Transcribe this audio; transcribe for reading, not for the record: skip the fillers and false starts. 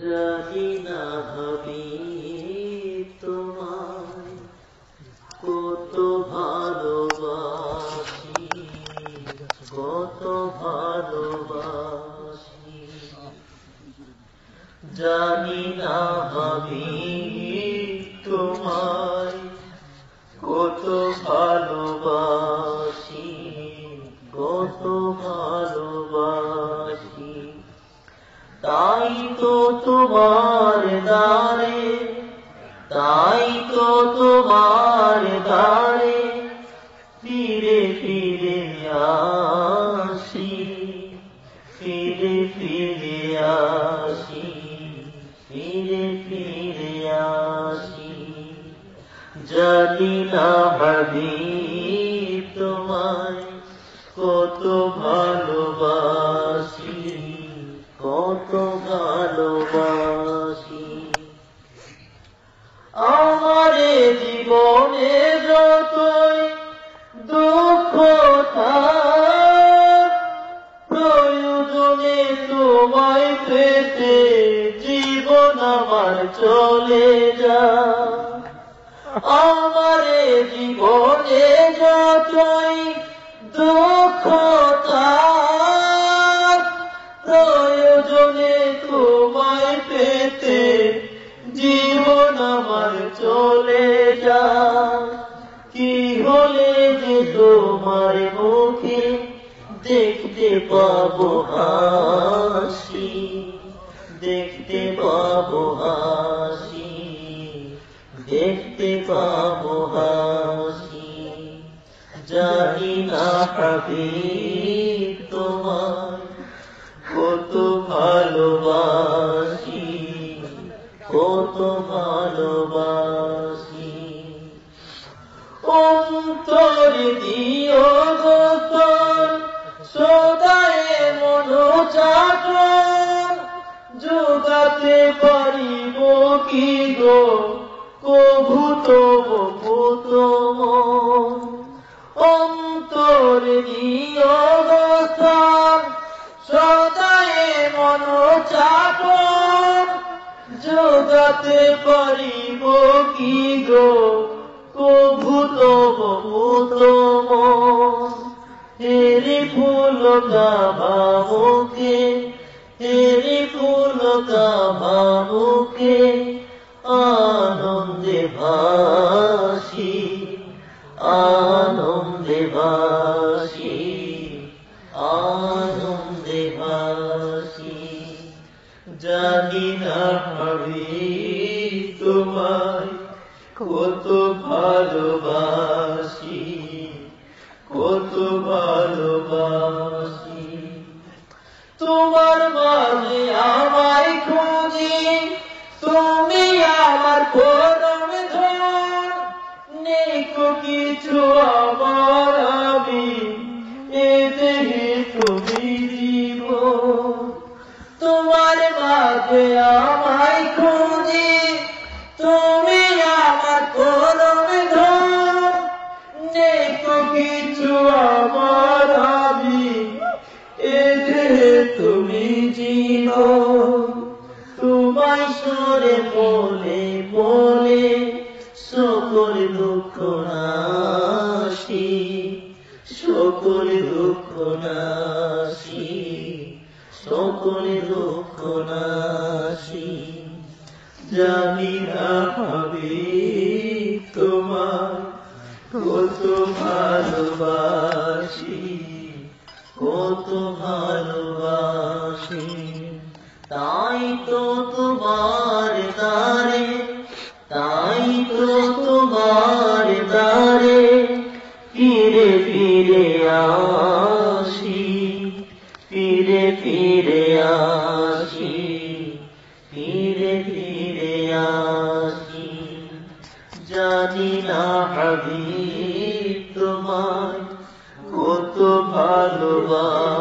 জানি না হাবিব তোমায় কত ভালোবাসি, কত ভালোবাসি। জানি না হাবিব তোমায় কত ভালোবাসি, কত ভালোবাসি। তাই তো তোমার দ্বারে, তাই তো তোমার দ্বারে ফিরে ফিরে আসি, ফিরে ফিরে আসি, ফিরে ফিরে আসি। জানি না হাবিব তোমায় কত ভালোবাসি, কত ভালোবাসি। আমারে জীবনে যতই দুঃখ থাক, প্রয়োজনে তোমায় পেতে জীবন আমার চলে যায়। আমারে জীবনে যতই দুঃখ থাক, প্রয়োজনে তোমায় পেতে জীবন আমার চলে যায়। কি হলে যে তোমার মুখে দেখতে পাবো হাসি, দেখতে পাবো হাসি, দেখতে পাবো হাসি। জানি না হাবিব তোমায় কত ভালোবাসি, কত ভালোবাসি। অন্তর দিও গো তোর সদায় মনোজাগরণ, যোগাতে পারিব কি গো কভু তবু মন। অন্তর দিও গো তোর সদায় মনোজাগরণ, যোগাতে পারিব কি গো কভু তবু মন। তেরি ফুল কাবাবুকে, তেরি ফুল কাবাবুকে আনন্দে ভাসি, আনন্দে ভাসি, আনন্দে ভাসি। জানি না হাবিব তোমায় কত ভালোবাসি, কত ভালোবাসি। তোমার মাঝে আমায় খুঁজি, তুমি আমার পরম ধন। নেই কো কিছু আমার, আমি এ দেহে তুমি জীবন। তোমার মাঝে আমায় খুঁজি, তুমি আমার পরম ধন। নেই কো কিছু আমার, আমি এ দেহে তুমি জীবন। তোমায় সরে বলে বলে সকল দুঃখ নাশি, সকল দুঃখ নাশি, সকল দুঃখ নাশি। জানি না হাবিব তোমায় কত ভালোবাসি, কত ভালোবাসি। তাই তো তোমার দ্বারে, তাই তো তোমার দ্বারে ফিরে ফিরে আসি, ফিরে ফিরে আসি, ফিরে ফিরে আসি। জানি না হাবিব তোমায় কত ভালোবাসি,